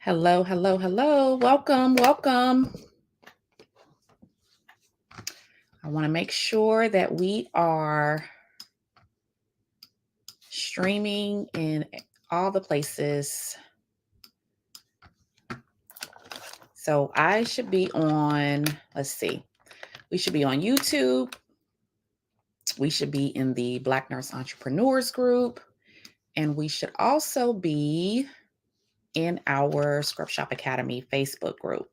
Hello, hello, hello. Welcome, welcome. I want to make sure that we are streaming in all the places. So I should be on, let's see, we should be on YouTube. We should be in the Black Nurse Entrepreneurs group. And we should also be in our Scrub Shop Academy Facebook group.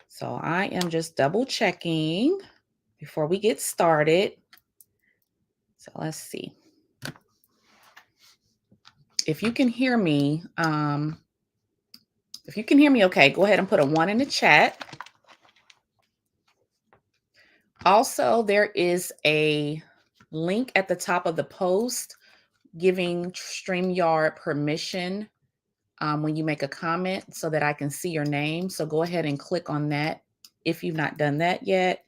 So I am just double checking before we get started. So let's see. If you can hear me, okay, go ahead and put a 1 in the chat. Also, there is a link at the top of the post giving StreamYard permission when you make a comment so that I can see your name. So go ahead and click on that if you've not done that yet.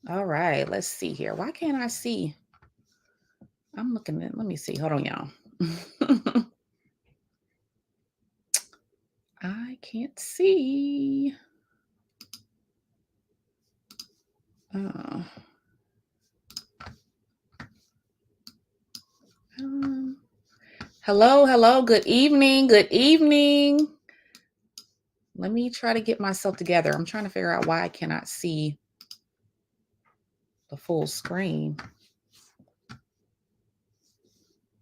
All right, let's see here. Why can't I see? I'm looking at, let me see. Hold on, y'all. I can't see. Hello, hello, good evening, good evening. Let me try to get myself together. I'm trying to figure out why I cannot see the full screen.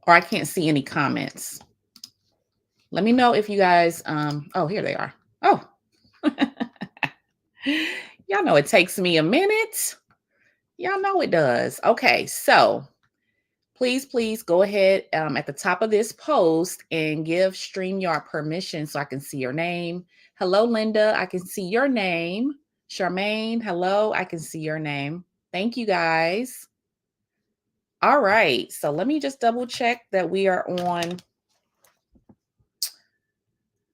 Or I can't see any comments. Let me know if you guys, oh, here they are. Oh, y'all know it takes me a minute. Y'all know it does. Okay, so please go ahead at the top of this post and give StreamYard permission so I can see your name. Hello, Linda. I can see your name. Charmaine, hello. I can see your name. Thank you, guys. All right. So let me just double check that we are on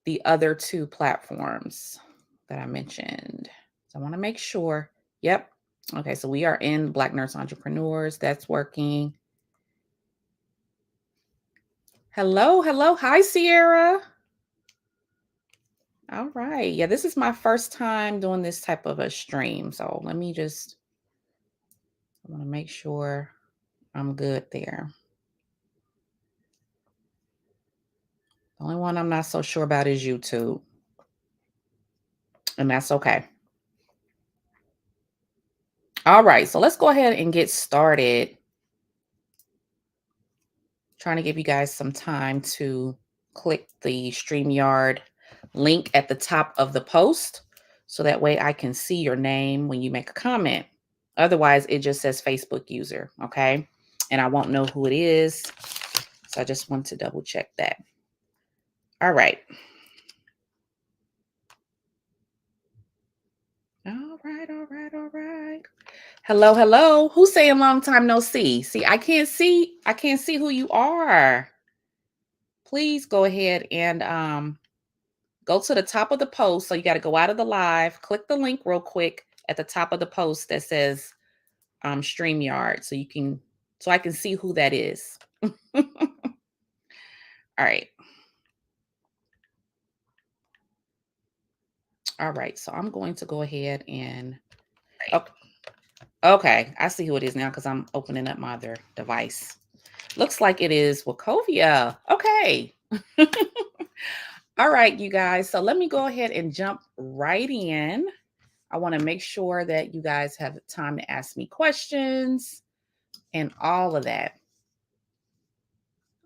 the other two platforms that I mentioned. So I want to make sure. Yep. Okay. So we are in Black Nurse Entrepreneurs. That's working. Hello. Hello. Hi, Sierra. All right. Yeah, this is my first time doing this type of a stream. So let me just, I want to make sure I'm good there. The only one I'm not so sure about is YouTube. And that's okay. All right. So let's go ahead and get started. Trying to give you guys some time to click the StreamYard link at the top of the post. So that way I can see your name when you make a comment. Otherwise, it just says Facebook user. Okay. And I won't know who it is. So I just want to double check that. All right. All right, all right, all right. Hello, hello. Who's saying long time no see? See, I can't see who you are. Please go ahead and go to the top of the post. So you got to go out of the live, click the link real quick at the top of the post that says StreamYard so I can see who that is. All right. All right. So I'm going to go ahead and okay. I see who it is now because I'm opening up my other device. Looks like it is Wachovia. Okay. All right, you guys. So let me go ahead and jump right in. I want to make sure that you guys have time to ask me questions and all of that.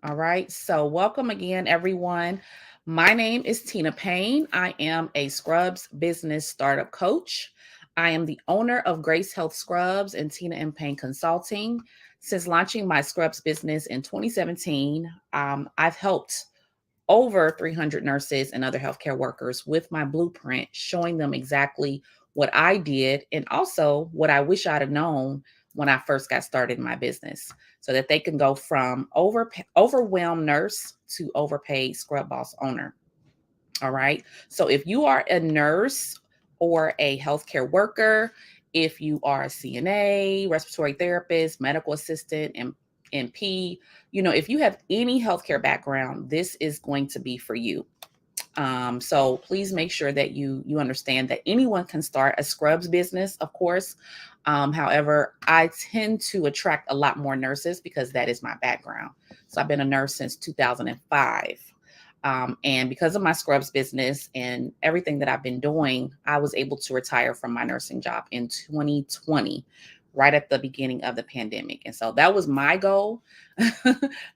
All right. So welcome again, everyone. My name is Tina Payne. I am a Scrubs business startup coach. I am the owner of Grace Health Scrubs and Tina M. Payne Consulting. Since launching my Scrubs business in 2017, I've helped over 300 nurses and other healthcare workers with my blueprint, showing them exactly what I did and also what I wish I'd have known when I first got started in my business so that they can go from overwhelmed nurse to overpaid scrub boss owner. All right. So if you are a nurse or a healthcare worker, if you are a CNA, respiratory therapist, medical assistant, and NP. If you have any healthcare background, this is going to be for you. So please make sure that you understand that anyone can start a scrubs business, of course. However, I tend to attract a lot more nurses because that is my background. So I've been a nurse since 2005. And because of my scrubs business and everything that I've been doing, I was able to retire from my nursing job in 2020, right at the beginning of the pandemic. And so that was my goal.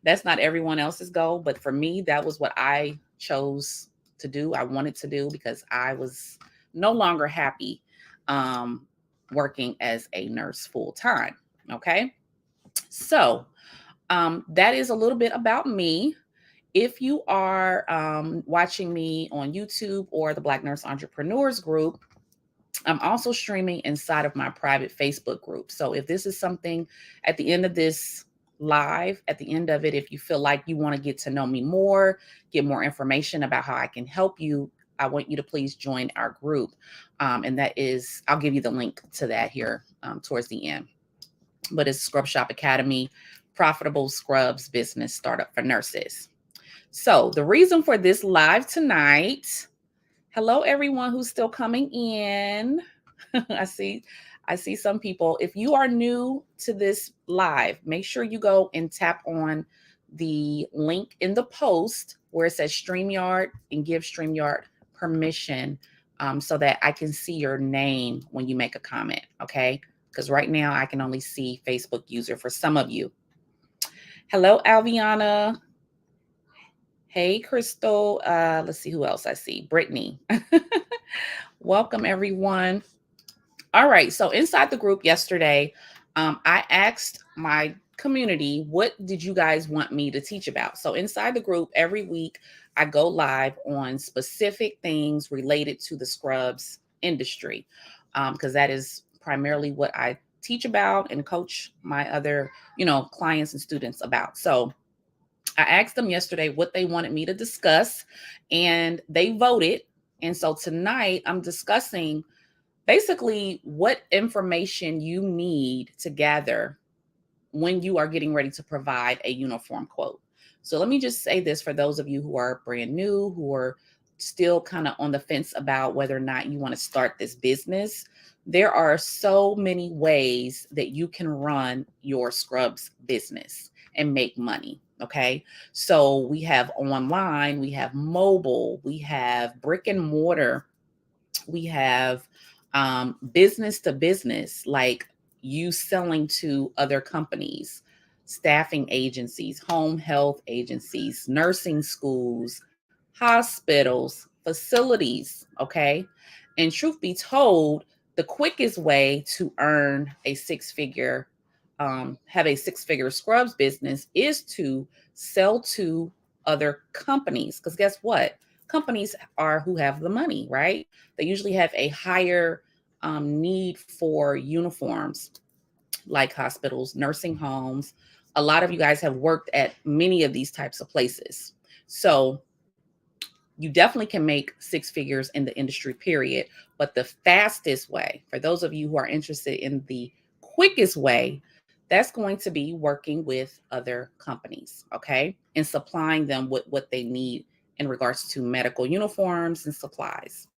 That's not everyone else's goal, but for me, that was what I chose to do. I wanted to do because I was no longer happy working as a nurse full time. Okay. So that is a little bit about me. If you are watching me on YouTube or the Black Nurse Entrepreneurs group, I'm also streaming inside of my private Facebook group. So if this is something at the end of this live, at the end of it, if you feel like you want to get to know me more, get more information about how I can help you, I want you to please join our group. And that is, I'll give you the link to that here towards the end. But it's Scrub Shop Academy, Profitable Scrubs Business Startup for Nurses. So the reason for this live tonight, hello everyone who's still coming in. I see some people. If you are new to this live, make sure you go and tap on the link in the post where it says StreamYard and give StreamYard permission so that I can see your name when you make a comment, okay? Because right now I can only see Facebook user for some of you. Hello, Alviana. Hey, Crystal. Let's see who else I see. Brittany. Welcome, everyone. All right. So inside the group yesterday, I asked my community, what did you guys want me to teach about? So inside the group, every week, I go live on specific things related to the scrubs industry, because that is primarily what I teach about and coach my other, clients and students about. So I asked them yesterday what they wanted me to discuss, and they voted. And so tonight I'm discussing basically what information you need to gather when you are getting ready to provide a uniform quote. So let me just say this for those of you who are brand new, who are still kind of on the fence about whether or not you want to start this business. There are so many ways that you can run your scrubs business and make money. Okay. So we have online, we have mobile, we have brick and mortar, we have business to business, like you selling to other companies, staffing agencies, home health agencies, nursing schools, hospitals, facilities. Okay. And truth be told, the quickest way to earn a have a six-figure scrubs business is to sell to other companies. Because guess what? Companies are who have the money, right? They usually have a higher need for uniforms, like hospitals, nursing homes. A lot of you guys have worked at many of these types of places. So you definitely can make six figures in the industry, period. But the fastest way, for those of you who are interested in the quickest way, that's going to be working with other companies, okay? And supplying them with what they need in regards to medical uniforms and supplies.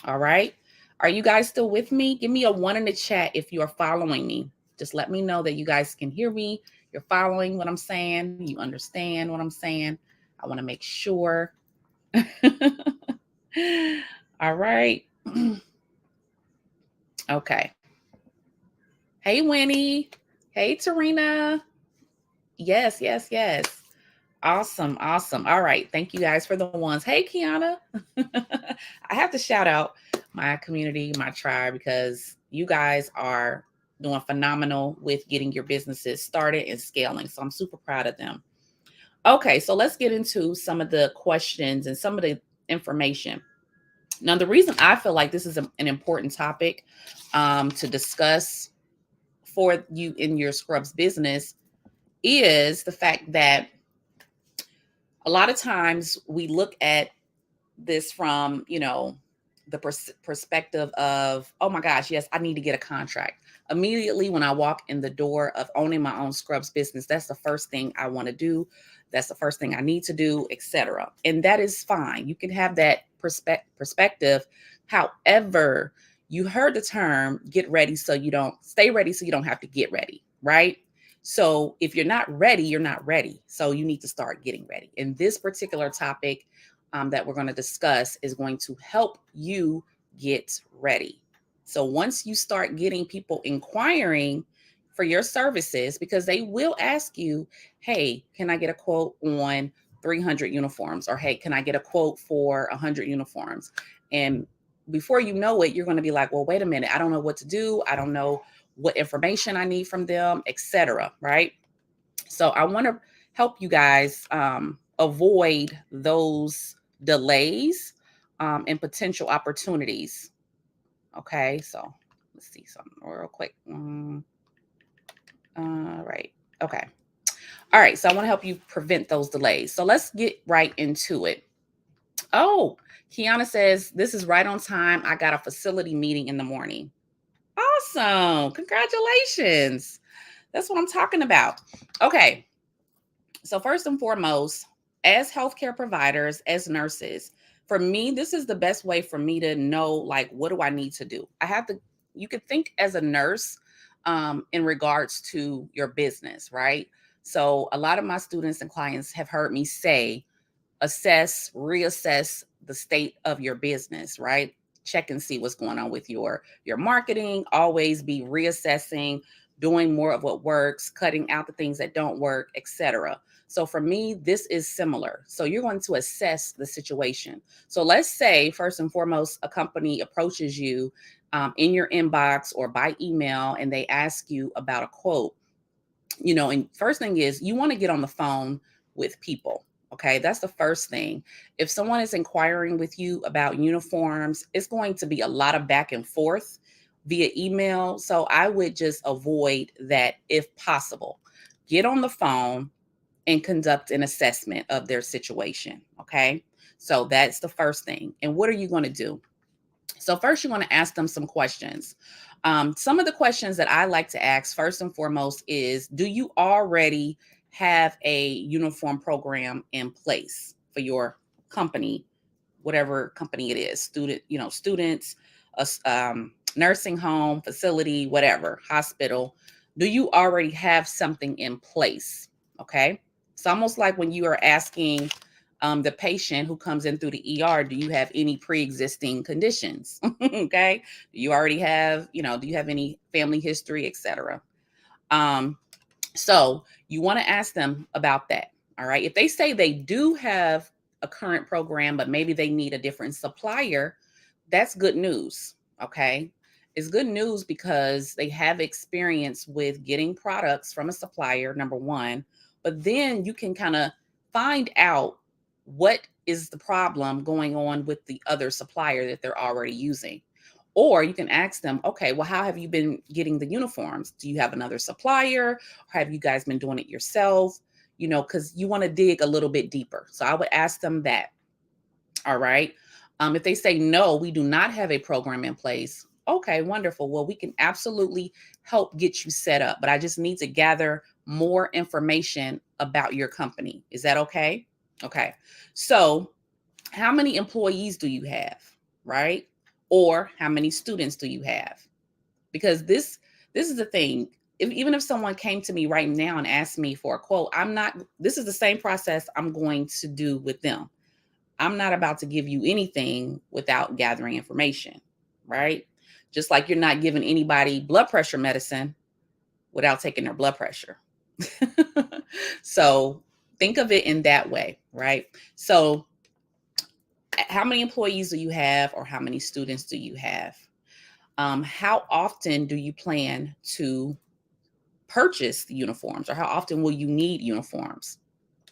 All right. Are you guys still with me? Give me a 1 in the chat if you are following me. Just let me know that you guys can hear me. You're following what I'm saying. You understand what I'm saying. I want to make sure. All right. Okay. Hey, Winnie. Hey, Tarina. Yes, yes, yes. Awesome, awesome. All right. Thank you guys for the ones. Hey, Kiana. I have to shout out my community, my tribe, because you guys are doing phenomenal with getting your businesses started and scaling. So I'm super proud of them. Okay, so let's get into some of the questions and some of the information. Now, the reason I feel like this is an important topic to discuss for you in your scrubs business is the fact that a lot of times we look at this from, the perspective of, oh my gosh, yes, I need to get a contract. Immediately when I walk in the door of owning my own scrubs business, that's the first thing I want to do. That's the first thing I need to do, etc. And that is fine. You can have that perspective. However, you heard the term get ready so you don't stay ready so you don't have to get ready, right? So if you're not ready, you're not ready. So you need to start getting ready. And this particular topic that we're going to discuss is going to help you get ready. So once you start getting people inquiring for your services, because they will ask you, hey, can I get a quote on 300 uniforms? Or hey, can I get a quote for 100 uniforms? And before you know it, you're going to be like, well, wait a minute, I don't know what to do. I don't know what information I need from them, etc. Right? So I want to help you guys avoid those delays and potential opportunities. Okay, so let's see something real quick. Right. Okay. All right. So I want to help you prevent those delays. So let's get right into it. Oh, Kiana says this is right on time. I got a facility meeting in the morning. Awesome. Congratulations. That's what I'm talking about. Okay. So, first and foremost, as healthcare providers, as nurses, for me, this is the best way for me to know, like, what do I need to do? I have to, you could think as a nurse in regards to your business, right? So, a lot of my students and clients have heard me say, assess, reassess the state of your business, right? Check and see what's going on with your marketing. Always be reassessing, doing more of what works, cutting out the things that don't work, etc. So for me, this is similar. So you're going to assess the situation. So let's say, first and foremost, a company approaches you in your inbox or by email, and they ask you about a quote. And first thing is you want to get on the phone with people. Okay, that's the first thing. If someone is inquiring with you about uniforms, it's going to be a lot of back and forth via email. So I would just avoid that if possible. Get on the phone and conduct an assessment of their situation. Okay, so that's the first thing. And what are you going to do? So first, you want to ask them some questions. Some of the questions that I like to ask first and foremost is, do you already have a uniform program in place for your company, whatever company it is, students, nursing home, facility, whatever, hospital. Do you already have something in place? Okay. It's almost like when you are asking the patient who comes in through the ER, do you have any pre-existing conditions? Okay. Do you already have, do you have any family history, etc.? So you want to ask them about that. All right. If they say they do have a current program, but maybe they need a different supplier, that's good news. Okay. It's good news because they have experience with getting products from a supplier, number one. But then you can kind of find out what is the problem going on with the other supplier that they're already using. Or you can ask them, okay, well, how have you been getting the uniforms? Do you have another supplier? Or have you guys been doing it yourself? Because you want to dig a little bit deeper. So I would ask them that. All right. If they say, no, we do not have a program in place. Okay, wonderful. Well, we can absolutely help get you set up, but I just need to gather more information about your company. Is that okay? Okay. So, how many employees do you have? Right? Or how many students do you have? Because this is the thing. Even if someone came to me right now and asked me for a quote, this is the same process I'm going to do with them. I'm not about to give you anything without gathering information, right? Just like you're not giving anybody blood pressure medicine without taking their blood pressure. So think of it in that way, right? So how many employees do you have, or how many students do you have? How often do you plan to purchase the uniforms, or how often will you need uniforms?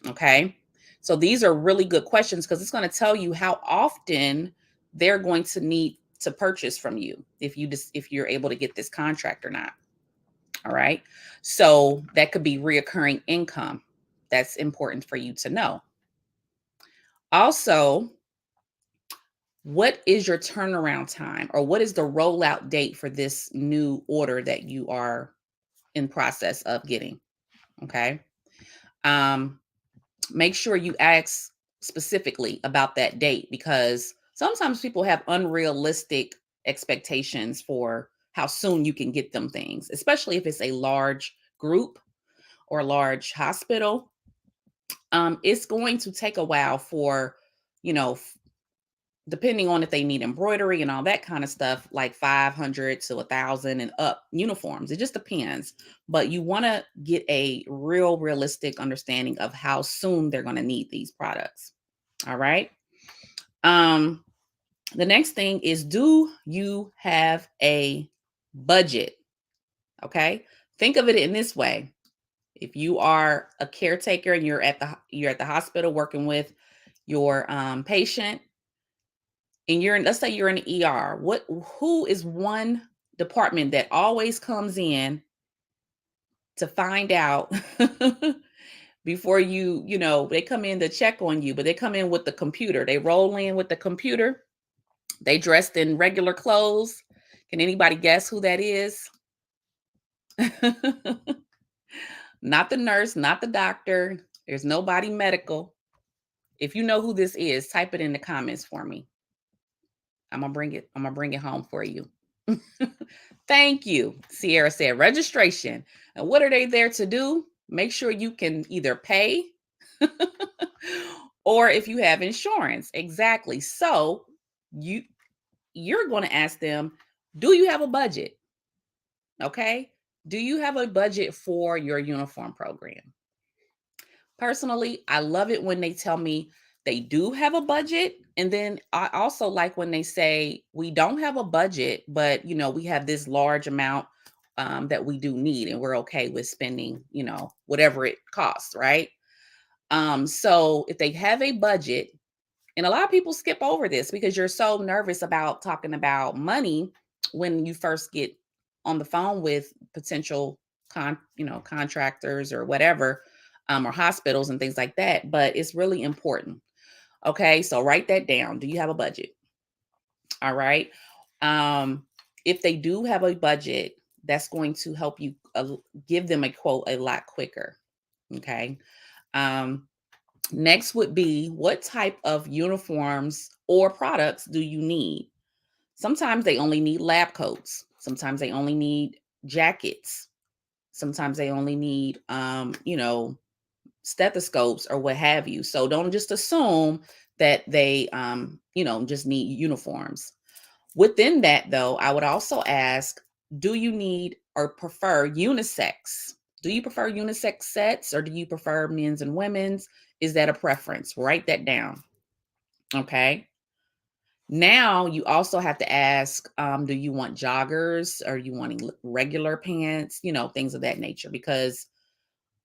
Okay. So these are really good questions because it's going to tell you how often they're going to need to purchase from you if you're able to get this contract or not. All right. So that could be reoccurring income. That's important for you to know. Also, what is your turnaround time, or what is the rollout date for this new order that you are in process of getting? Okay. Um, Make sure you ask specifically about that date, because sometimes people have unrealistic expectations for how soon you can get them things, especially if it's a large group or a large hospital. It's going to take a while for, you know, depending on if they need embroidery and all that kind of stuff, like 500 to 1,000 and up uniforms. It just depends. But you want to get a realistic understanding of how soon they're going to need these products. All right. Um, the next thing is, do you have a budget? Okay. Think of it in this way. If you are a caretaker and you're at the hospital working with your patient, and you're in, let's say you're in the ER, who is one department that always comes in to find out before they come in to check on you, but they come in with the computer. They roll in with the computer. They dressed in regular clothes. Can anybody guess who that is? Not the nurse, not the doctor. There's nobody medical. If you know who this is, type it in the comments for me. I'm gonna bring it home for you. Thank you. Sierra said registration. And what are they there to do? Make sure you can either pay or if you have insurance. Exactly. So you're going to ask them, do you have a budget? Okay? Do you have a budget for your uniform program? Personally, I love it when they tell me they do have a budget. And then I also like when they say, we don't have a budget, but we have this large amount that we do need, and we're okay with spending, whatever it costs, right? So if they have a budget, and a lot of people skip over this because you're so nervous about talking about money when you first get on the phone with potential contractors or whatever, or hospitals and things like that. But it's really important. Okay, so write that down. Do you have a budget? All right. Um, if they do have a budget, that's going to help you give them a quote a lot quicker. Okay. Um, Next would be, what type of uniforms or products do you need? Sometimes they only need lab coats. Sometimes they only need jackets. Sometimes they only need, stethoscopes or what have you. So don't just assume that they, just need uniforms. Within that, though, I would also ask, do you need or prefer unisex? Do you prefer unisex sets, or do you prefer men's and women's? Is that a preference? Write that down. Okay. Now you also have to ask, do you want joggers, or you wanting regular pants, things of that nature? Because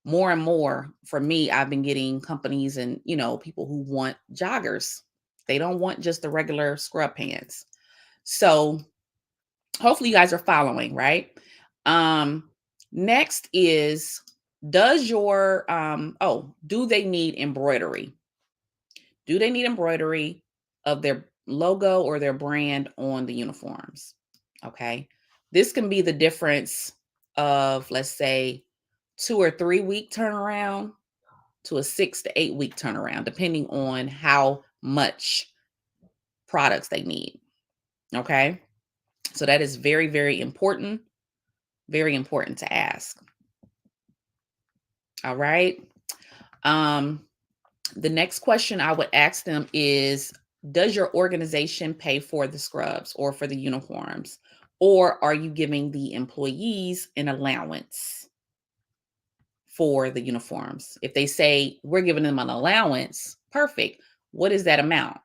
more and more for me, I've been getting companies and, people who want joggers. They don't want just the regular scrub pants. So hopefully you guys are following, right? Next is, do they need embroidery? Do they need embroidery of their logo or their brand on the uniforms? Okay. This can be the difference of, let's say, 2 or 3 week turnaround to a 6 to 8 week turnaround, depending on how much products they need. Okay. So that is very, very important. Very important to ask. All right. Um, the next question I would ask them is, does your organization pay for the scrubs or for the uniforms? Or are you giving the employees an allowance for the uniforms? If they say we're giving them an allowance, perfect. What is that amount?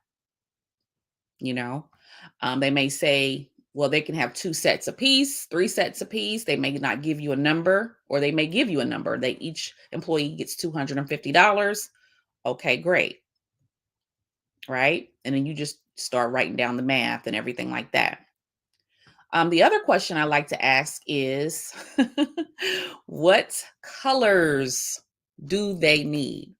They may say, well, they can have 2 sets apiece, 3 sets apiece. They may not give you a number, or they may give you a number. Each employee gets $250. Okay, great. Right. And then you just start writing down the math and everything like that. The other question I like to ask is, what colors do they need?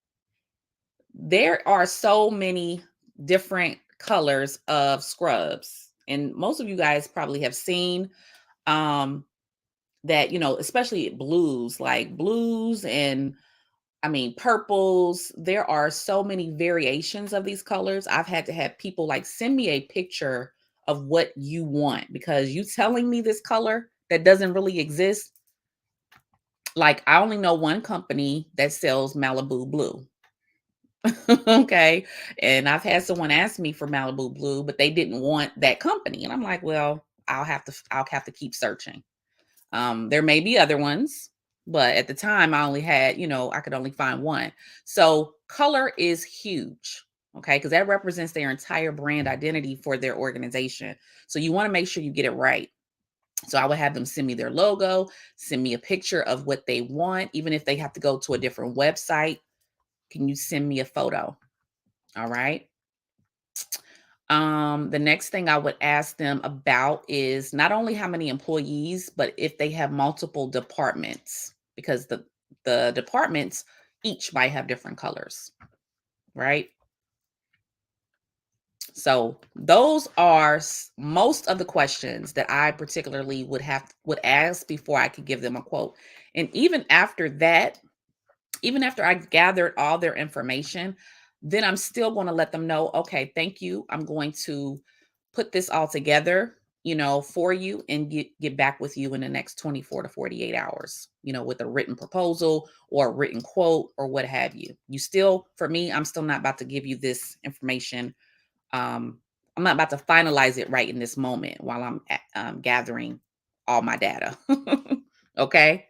There are so many different colors of scrubs. And most of you guys probably have seen um that, especially blues, like blues and I mean purples. There are so many variations of these colors. I've had to have people like send me a picture of what you want because you telling me this color that doesn't really exist. Like I only know one company that sells Malibu blue. Okay. And I've had someone ask me for Malibu blue, but they didn't want that company. And I'm like, well, I'll have to keep searching. There may be other ones, but at the time I only had, I could only find one. So color is huge. Okay. Because that represents their entire brand identity for their organization. So you want to make sure you get it right. So I would have them send me their logo, send me a picture of what they want, even if they have to go to a different website. Can you send me a photo? All right. The next thing I would ask them about is not only how many employees, but if they have multiple departments, because the departments each might have different colors, right? So those are most of the questions that I particularly would ask before I could give them a quote. And even after that, even after I gathered all their information, then I'm still going to let them know, okay, thank you. I'm going to put this all together, for you and get back with you in the next 24 to 48 hours, with a written proposal or a written quote or what have you. For me, I'm still not about to give you this information. I'm not about to finalize it right in this moment while I'm gathering all my data. Okay.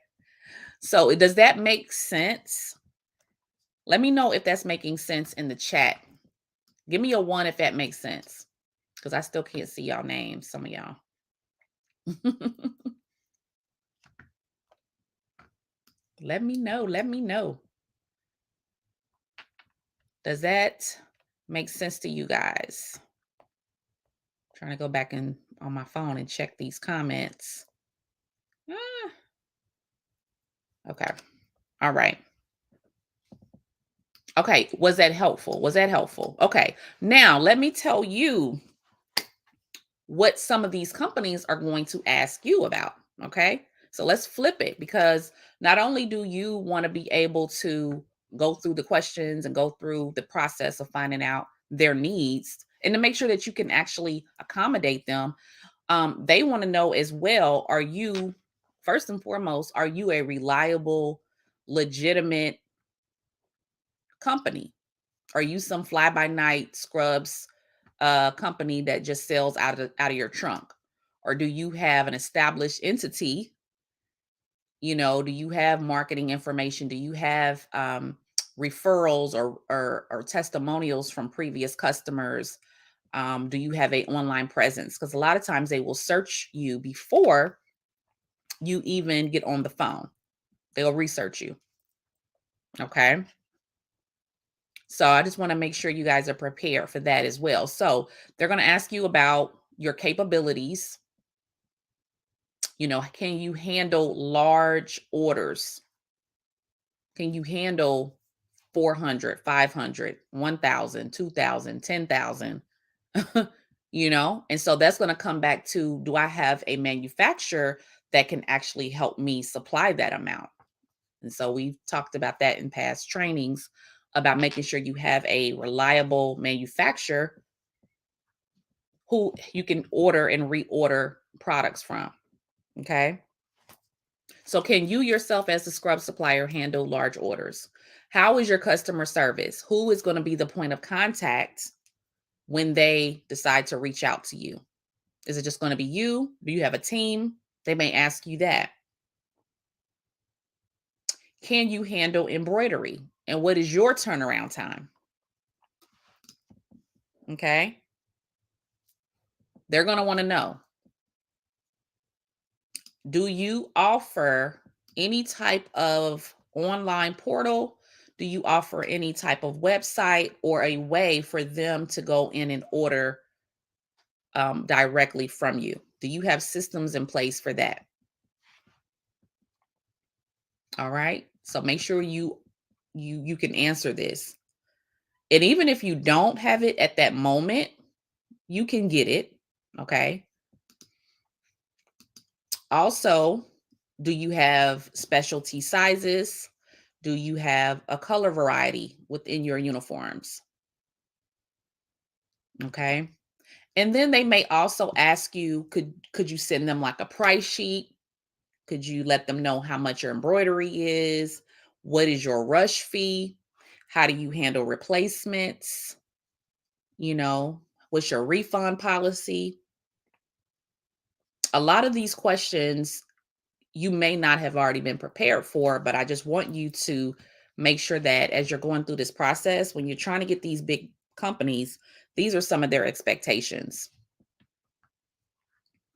So does that make sense? Let me know if that's making sense in the chat. Give me a one if that makes sense. Because I still can't see y'all names, some of y'all. Let me know. Let me know. Does that make sense to you guys? Trying to go back on my phone and check these comments. Ah, okay. All right. Okay. Was that helpful? Was that helpful? Okay. Now let me tell you what some of these companies are going to ask you about. Okay. So let's flip it because not only do you want to be able to go through the questions and go through the process of finding out their needs and to make sure that you can actually accommodate them, they want to know as well, first and foremost, are you a reliable, legitimate company? Are you some fly by night scrubs company that just sells out of your trunk? Or do you have an established entity? Do you have marketing information? Do you have referrals or testimonials from previous customers? Do you have a online presence? Because a lot of times they will search you before you even get on the phone. They'll research you. Okay. So I just want to make sure you guys are prepared for that as well. So they're going to ask you about your capabilities. Can you handle large orders? Can you handle 400, 500, 1,000, 2,000, 10,000? And so that's going to come back to, do I have a manufacturer that can actually help me supply that amount? And so we've talked about that in past trainings about making sure you have a reliable manufacturer who you can order and reorder products from. Okay. So can you yourself as a scrub supplier handle large orders? How is your customer service? Who is going to be the point of contact when they decide to reach out to you? Is it just going to be you? Do you have a team? They may ask you that. Can you handle embroidery? And what is your turnaround time? Okay. They're going to want to know. Do you offer any type of online portal? Do you offer any type of website or a way for them to go in and order directly from you? Do you have systems in place for that? All right. So make sure you can answer this. And even if you don't have it at that moment, you can get it. Okay. Also, do you have specialty sizes? Do you have a color variety within your uniforms? Okay. And then they may also ask you, could you send them like a price sheet? Could you let them know how much your embroidery is? What is your rush fee? How do you handle replacements? You know, what's your refund policy? A lot of these questions you may not have already been prepared for, but I just want you to make sure that as you're going through this process, when you're trying to get these big companies, these are some of their expectations.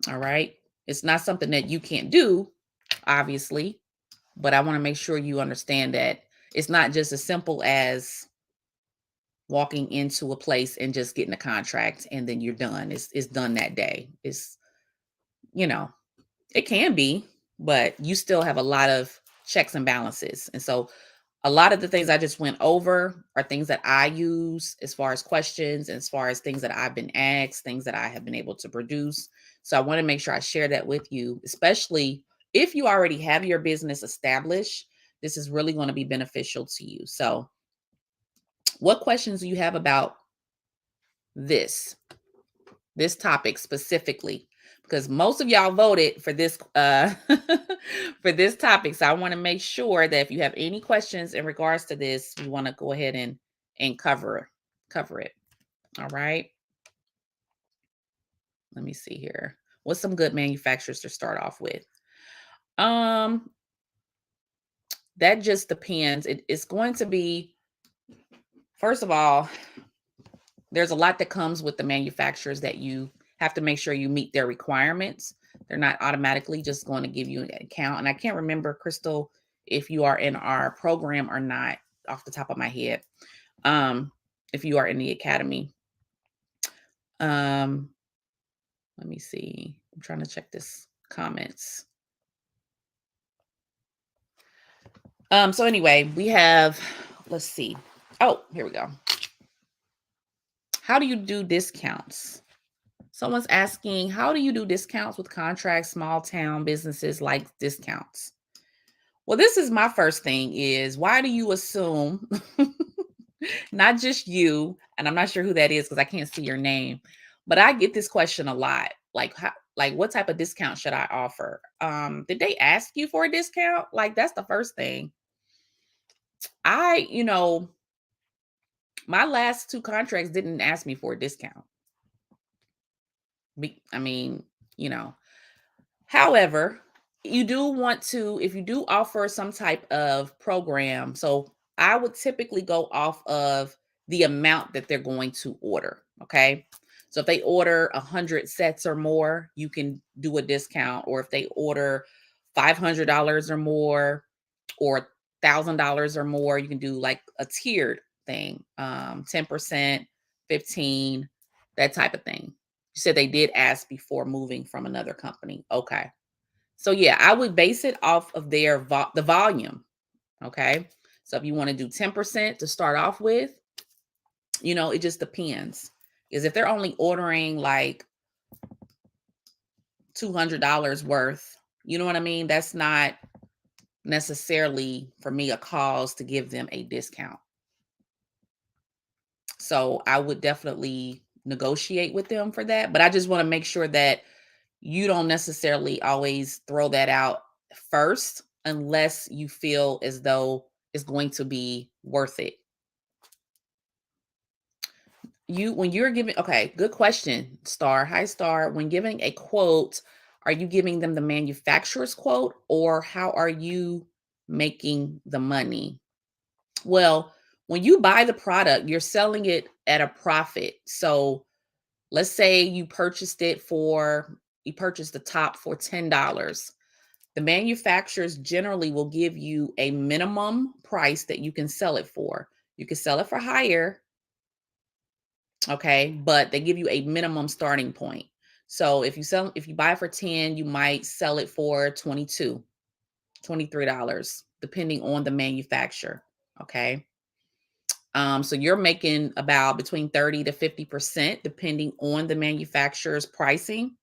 All right. It's not something that you can't do, obviously, but I want to make sure you understand that it's not just as simple as walking into a place and just getting a contract and then you're done. It's done that day. It's, you know, it can be, but you still have a lot of checks and balances. And so a lot of the things I just went over are things that I use as far as questions, as far as things that I've been asked, things that I have been able to produce. So I want to make sure I share that with you, especially if you already have your business established. This is really going to be beneficial to you. So, what questions do you have about this? This topic specifically, because most of y'all voted for this for this topic. So I want to make sure that if you have any questions in regards to this, we want to go ahead and cover it. All right. Let me see here. What's some good manufacturers to start off with? Um, that just depends. It's going to be, first of all, there's a lot that comes with the manufacturers that you have to make sure you meet their requirements. They're not automatically just going to give you an account. And I can't remember, Crystal, if you are in our program or not off the top of my head. If you are in the academy. Um, let me see. I'm trying to check this comments. So anyway, we have, let's see. Oh, here we go. How do you do discounts? Someone's asking, how do you do discounts with contracts, small town businesses like discounts? Well, this is my first thing is why do you assume, not just you, and I'm not sure who that is because I can't see your name, but I get this question a lot. Like, how, like what type of discount should I offer? Did they ask you for a discount? Like, that's the first thing. You know, my last two contracts didn't ask me for a discount. I mean, you know, however, you do want to, if you do offer some type of program, so I would typically go off of the amount that they're going to order. Okay. So if they order 100 sets or more, you can do a discount. Or if they order $500 or more, or $1,000 or more, you can do like a tiered thing, 10%, 15, that type of thing. You said they did ask before moving from another company. Okay. So yeah, I would base it off of their the volume. Okay. So if you want to do 10% to start off with, you know, it just depends. Because if they're only ordering like $200 worth, you know what I mean? That's not necessarily for me a cause to give them a discount. So I would definitely negotiate with them for that. But I just want to make sure that you don't necessarily always throw that out first unless you feel as though it's going to be worth it. When you're giving, okay, good question, Star. Hi, Star. When giving a quote, are you giving them the manufacturer's quote or how are you making the money? Well, when you buy the product, you're selling it at a profit. So let's say you purchased the top for $10. The manufacturers generally will give you a minimum price that you can sell it for. You can sell it for higher, okay, but they give you a minimum starting point. So if you buy it for 10, you might sell it for 22, $23, depending on the manufacturer, okay? So you're making about between 30 to 50%, depending on the manufacturer's pricing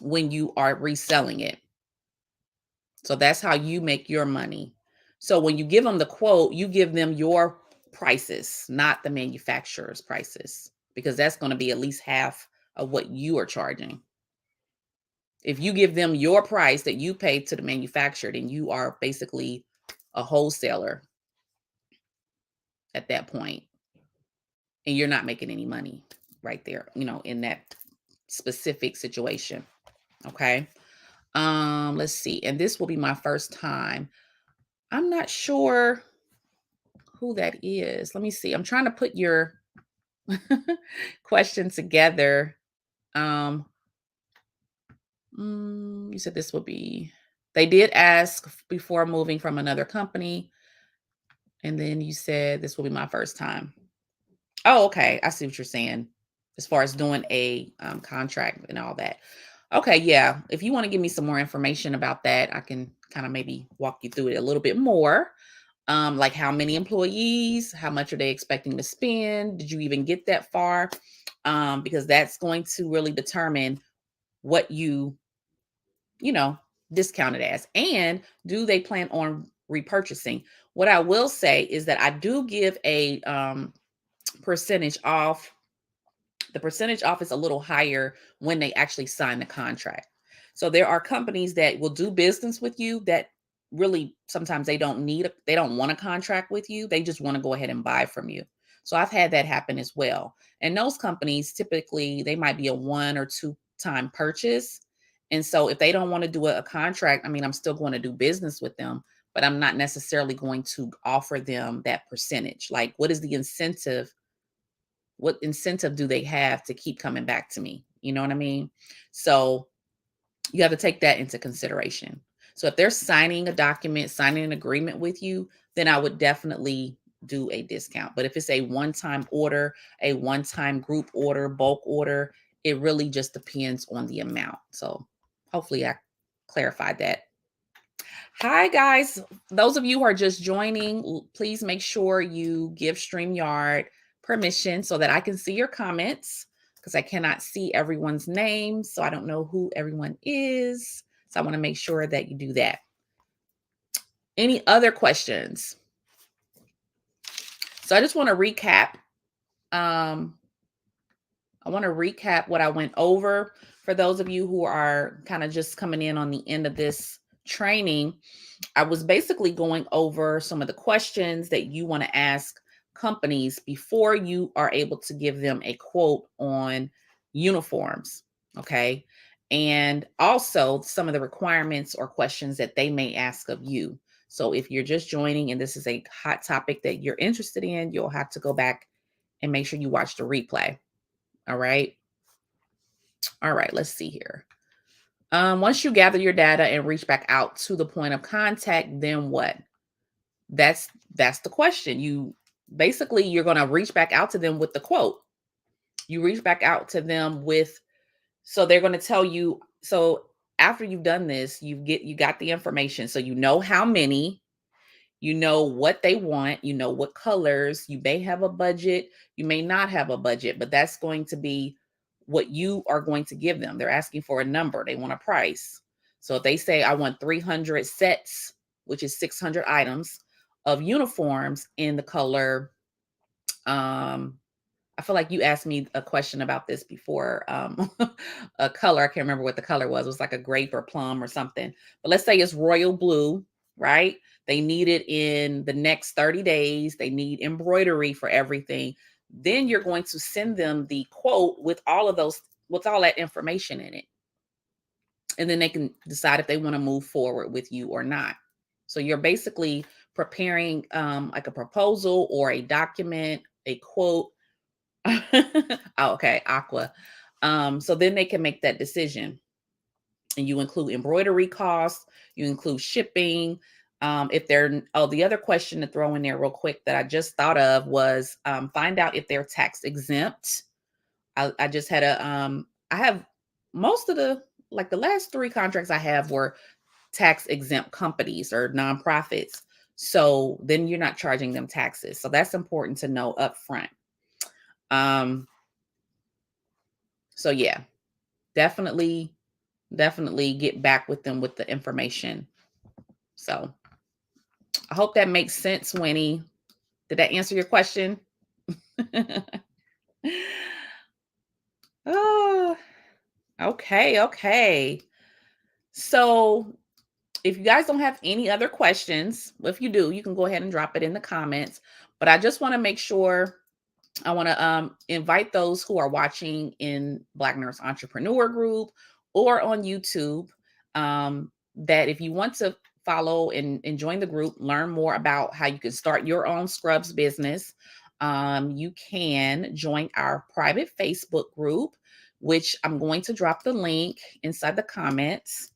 when you are reselling it. So that's how you make your money. So when you give them the quote, you give them your prices, not the manufacturer's prices, because that's going to be at least half of what you are charging. If you give them your price that you pay to the manufacturer, then you are basically a wholesaler at that point, and you're not making any money right there, in that specific situation. Okay. Let's see. And this will be my first time. I'm not sure who that is. Let me see. I'm trying to put your question together. Um, you said this would be, they did ask before moving from another company. And then you said this will be my first time. Oh, okay. I see what you're saying as far as doing a contract and all that. Okay, yeah. If you want to give me some more information about that, I can kind of maybe walk you through it a little bit more. Like how many employees, how much are they expecting to spend? Did you even get that far? Because that's going to really determine what you know, discount it as. And do they plan on repurchasing? What I will say is that I do give a percentage off. The percentage off is a little higher when they actually sign the contract. So there are companies that will do business with you that really sometimes they don't want a contract with you. They just want to go ahead and buy from you. So I've had that happen as well. And those companies typically they might be a one or two time purchase. And so if they don't want to do a contract, I mean, I'm still going to do business with them, but I'm not necessarily going to offer them that percentage. Like, what is the incentive? What incentive do they have to keep coming back to me? You know what I mean? So you have to take that into consideration. So if they're signing a document, signing an agreement with you, then I would definitely do a discount. But if it's a one-time order, a one-time group order, bulk order, it really just depends on the amount. So hopefully I clarified that. Hi, guys. Those of you who are just joining, please make sure you give StreamYard permission so that I can see your comments because I cannot see everyone's name. So I don't know who everyone is. So I want to make sure that you do that. Any other questions? So I just want to recap. I want to recap what I went over for those of you who are kind of just coming in on the end of this training. I was basically going over some of the questions that you want to ask companies before you are able to give them a quote on uniforms. Okay. And also some of the requirements or questions that they may ask of you. So if you're just joining and this is a hot topic that you're interested in, you'll have to go back and make sure you watch the replay. All right. All right. Let's see here. Once you gather your data and reach back out to the point of contact, then what? That's the question. You're going to reach back out to them with the quote. You reach back out to them with, so they're going to tell you. So after you've done this, you got the information. So you know how many, you know what they want, you know what colors, you may have a budget, you may not have a budget, but that's going to be what you are going to give them. They're asking for a number, they want a price. So if they say, I want 300 sets, which is 600 items of uniforms in the color, I feel like you asked me a question about this before. A color, I can't remember what the color was. It was like a grape or plum or something. But let's say it's royal blue, right? They need it in the next 30 days. They need embroidery for everything. Then you're going to send them the quote with with all that information in it. And then they can decide if they want to move forward with you or not. So you're basically preparing like a proposal or a document, a quote. Oh, okay, Aqua. So then they can make that decision. And you include embroidery costs, you include shipping. If they're, oh, the other question to throw in there real quick that I just thought of was find out if they're tax exempt. I just had I have most of the last 3 contracts I have were tax exempt companies or nonprofits. So then you're not charging them taxes. So that's important to know up front. Um, so yeah, definitely, definitely get back with them with the information. So I hope that makes sense, Winnie. Did that answer your question? Oh, okay, okay. So if you guys don't have any other questions, if you do, you can go ahead and drop it in the comments. But I just want to make sure I want to invite those who are watching in Black Nurse Entrepreneur Group or on YouTube that if you want to follow and join the group, learn more about how you can start your own scrubs business, you can join our private Facebook group, which I'm going to drop the link inside the comments.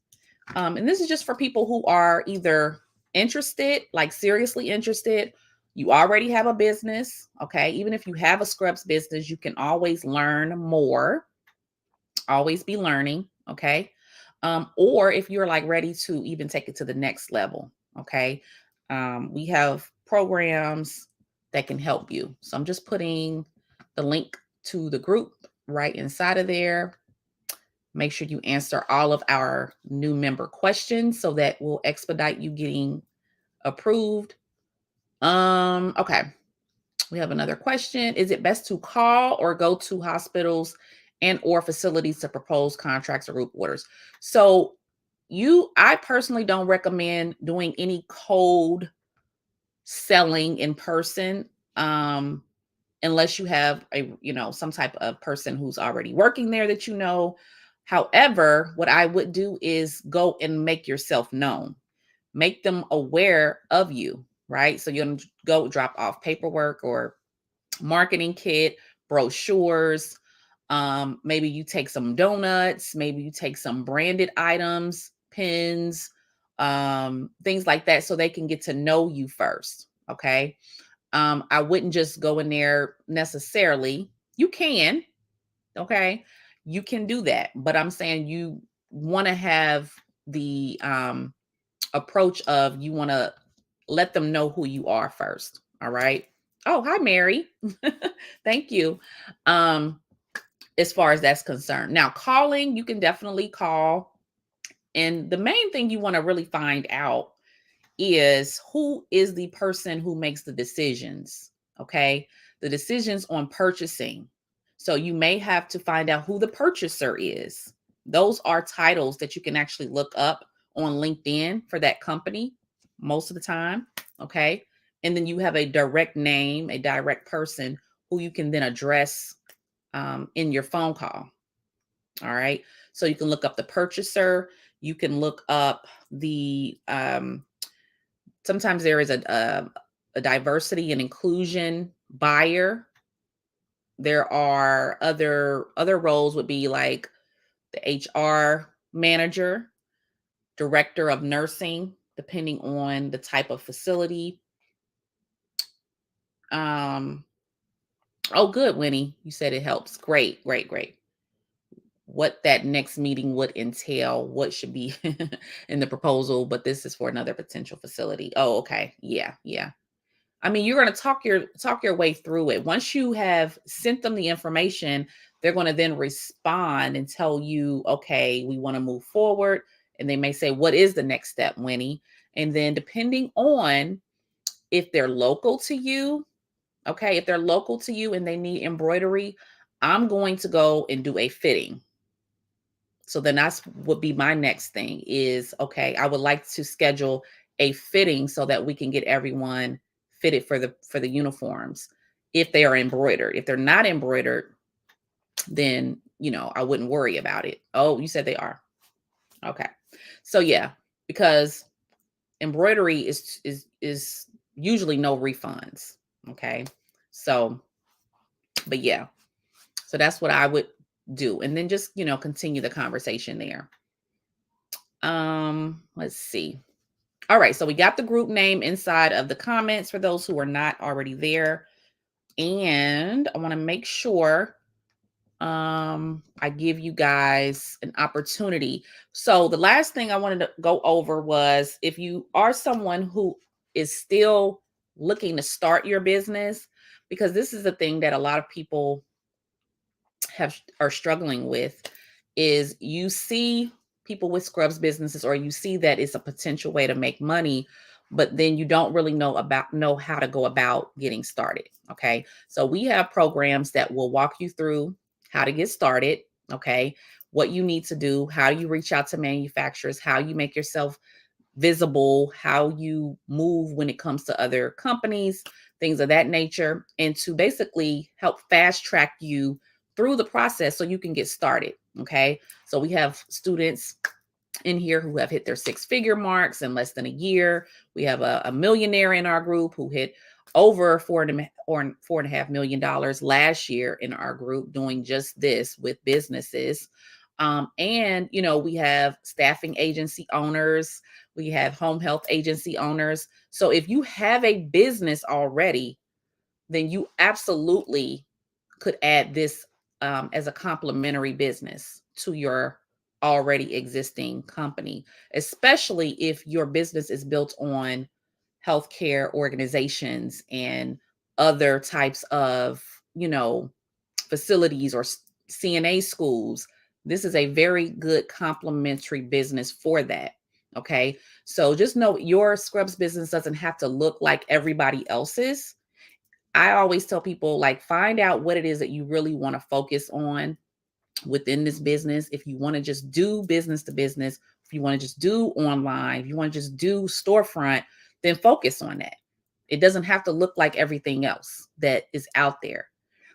And this is just for people who are either interested, like seriously interested. You already have a business, okay? Even if you have a scrubs business, you can always learn more, always be learning, okay? Or if you're like ready to even take it to the next level, okay? We have programs that can help you. So I'm just putting the link to the group right inside of there. Make sure you answer all of our new member questions so that will expedite you getting approved. Okay. We have another question. Is it best to call or go to hospitals and or facilities to propose contracts or group orders? So I personally don't recommend doing any cold selling in person. Unless you have some type of person who's already working there that you know. However, what I would do is go and make yourself known, make them aware of you, right? So you're going to go drop off paperwork or marketing kit, brochures. Maybe you take some donuts, maybe you take some branded items, pins, things like that, so they can get to know you first. Okay. I wouldn't just go in there necessarily. You can, okay, you can do that, but I'm saying you want to have the approach of you want to let them know who you are first. All right. Oh, hi, Mary. Thank you. Um, as far as that's concerned. Now, calling, you can definitely call. And the main thing you want to really find out is who is the person who makes the decisions, okay? The decisions on purchasing. So you may have to find out who the purchaser is. Those are titles that you can actually look up on LinkedIn for that company most of the time, okay? And then you have a direct name, a direct person who you can then address in your phone call. All right. So you can look up the purchaser. You can look up the sometimes there is a diversity and inclusion buyer. There are other roles would be like the HR manager, director of nursing, depending on the type of facility. Um, oh, good, Winnie. You said it helps. Great, great, great. What that next meeting would entail, what should be in the proposal, but this is for another potential facility. Oh, okay. Yeah, yeah. I mean, you're going to talk your way through it. Once you have sent them the information, they're going to then respond and tell you, okay, we want to move forward. And they may say, what is the next step, Winnie? And then depending on if they're local to you, okay, if they're local to you and they need embroidery, I'm going to go and do a fitting. So then that's would be my next thing is, okay, I would like to schedule a fitting so that we can get everyone fitted for the uniforms if they are embroidered. If they're not embroidered, then, I wouldn't worry about it. Oh, you said they are. Okay. So yeah, because embroidery is usually no refunds, okay? So, but yeah. So that's what I would do and then just, continue the conversation there. Let's see. All right, so we got the group name inside of the comments for those who are not already there. And I want to make sure I give you guys an opportunity. So the last thing I wanted to go over was if you are someone who is still looking to start your business, because this is the thing that a lot of people are struggling with, is you see people with scrubs businesses, or you see that it's a potential way to make money, but then you don't really know how to go about getting started. Okay, so we have programs that will walk you through how to get started. Okay, what you need to do, how you reach out to manufacturers, how you make yourself visible, how you move when it comes to other companies, things of that nature, and to basically help fast track you through the process so you can get started. Okay, so we have students in here who have hit their six-figure marks in less than a year. We have a millionaire in our group who hit over $4.5 million last year in our group, doing just this with businesses. And we have staffing agency owners, we have home health agency owners. So if you have a business already, then you absolutely could add this as a complementary business to your already existing company, especially if your business is built on healthcare organizations and other types of, facilities or CNA schools. This is a very good complementary business for that. Okay. So just know your scrubs business doesn't have to look like everybody else's. I always tell people, like, find out what it is that you really want to focus on within this business. If you want to just do business to business, if you want to just do online, if you want to just do storefront, then focus on that. It doesn't have to look like everything else that is out there,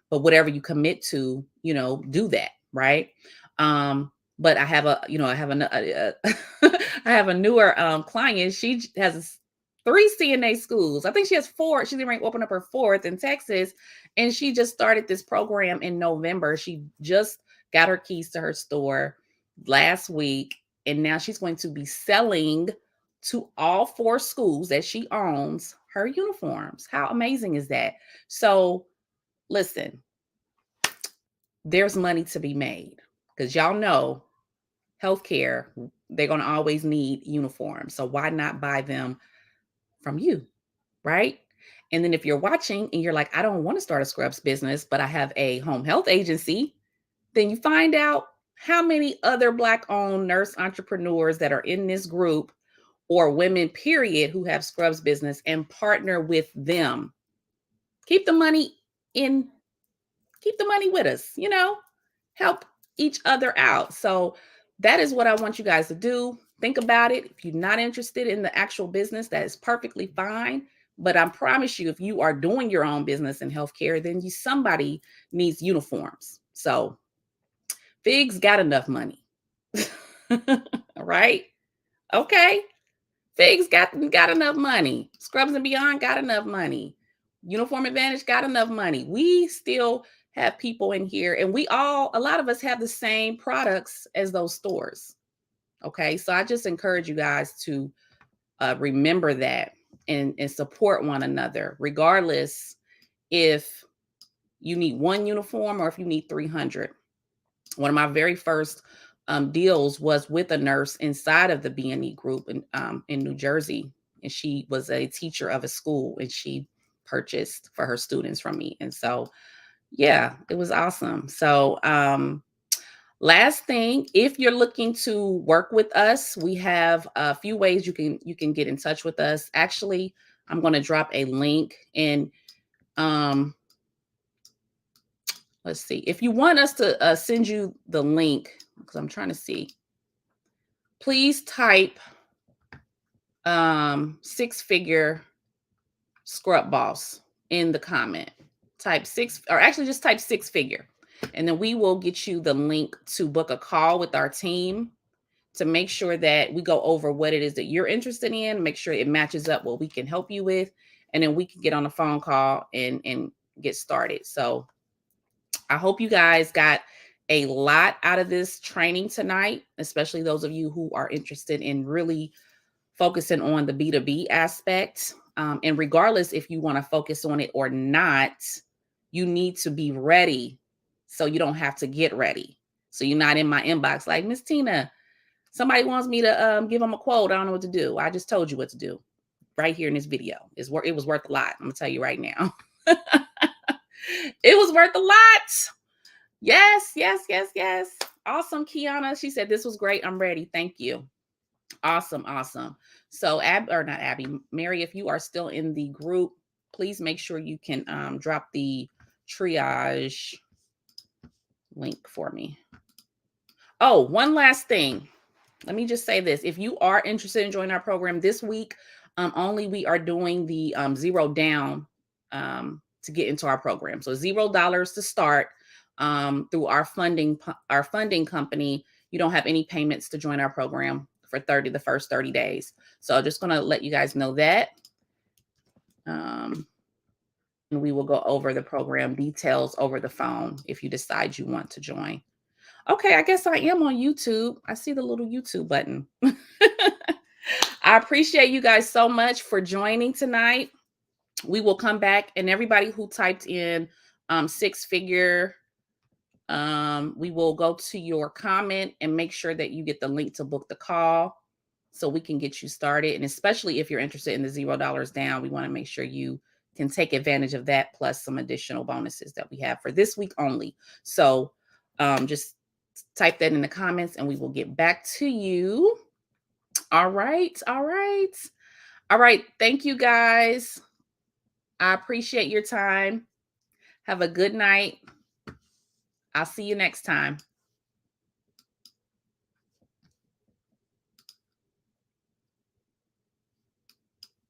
but whatever you commit to, do that, right? But I have I have a newer client. She has three CNA schools. I think she has four. She's going to open up her fourth in Texas, and she just started this program in November. She just got her keys to her store last week, and now she's going to be selling to all four schools that she owns her uniforms. How amazing is that? So listen, there's money to be made, because y'all know healthcare, they're going to always need uniforms. So why not buy them from you, right? And then if you're watching and you're like, I don't want to start a scrubs business, but I have a home health agency, then you find out how many other Black owned nurse entrepreneurs that are in this group, or women, period, who have scrubs business, and partner with them. Keep the money in, keep the money with us, help each other out. So that is what I want you guys to do. Think about it. If you're not interested in the actual business, that is perfectly fine. But I promise you, if you are doing your own business in healthcare, then somebody needs uniforms. So Figs got enough money. Right? Okay. Figs got enough money. Scrubs and Beyond got enough money. Uniform Advantage got enough money. We still have people in here, and a lot of us have the same products as those stores. Okay. So I just encourage you guys to remember that, and support one another, regardless if you need one uniform or if you need 300. One of my very first deals was with a nurse inside of the BNE group in New Jersey. And she was a teacher of a school, and she purchased for her students from me. And so, yeah, it was awesome. So, last thing, if you're looking to work with us, we have a few ways you can get in touch with us. Actually, I'm going to drop a link in. Let's see. If you want us to send you the link, because I'm trying to see, please type six-figure scrub boss in the comment. Type six, or actually just type six-figure, and then we will get you the link to book a call with our team to make sure that we go over what it is that you're interested in, make sure it matches up what we can help you with, and then we can get on a phone call and get started. So I hope you guys got a lot out of this training tonight, especially those of you who are interested in really focusing on the B2B aspect. And regardless if you want to focus on it or not, you need to be ready so you don't have to get ready. So you're not in my inbox like, Miss Tina, somebody wants me to give them a quote. I don't know what to do. I just told you what to do. right here in this video. It was worth a lot. I'm gonna tell you right now. It was worth a lot. Yes, yes, yes, yes. Awesome, Kiana. She said this was great. I'm ready. Thank you. Awesome, awesome. So not Abby, Mary, if you are still in the group, please make sure you can drop the triage link for me. Oh, one last thing. Let me just say this. If you are interested in joining our program this week, only we are doing the zero down to get into our program. So $0 to start through our funding company. You don't have any payments to join our program for the first 30 days. So I'm just going to let you guys know that. And we will go over the program details over the phone if you decide you want to join. Okay, I guess I am on YouTube. I see the little YouTube button. I appreciate you guys so much for joining tonight. We will come back, and everybody who typed in six figure, we will go to your comment and make sure that you get the link to book the call so we can get you started. And especially if you're interested in the $0 down, we want to make sure you can take advantage of that, plus some additional bonuses that we have for this week only. So just type that in the comments and we will get back to you. All right. All right. All right. Thank you guys. I appreciate your time. Have a good night. I'll see you next time.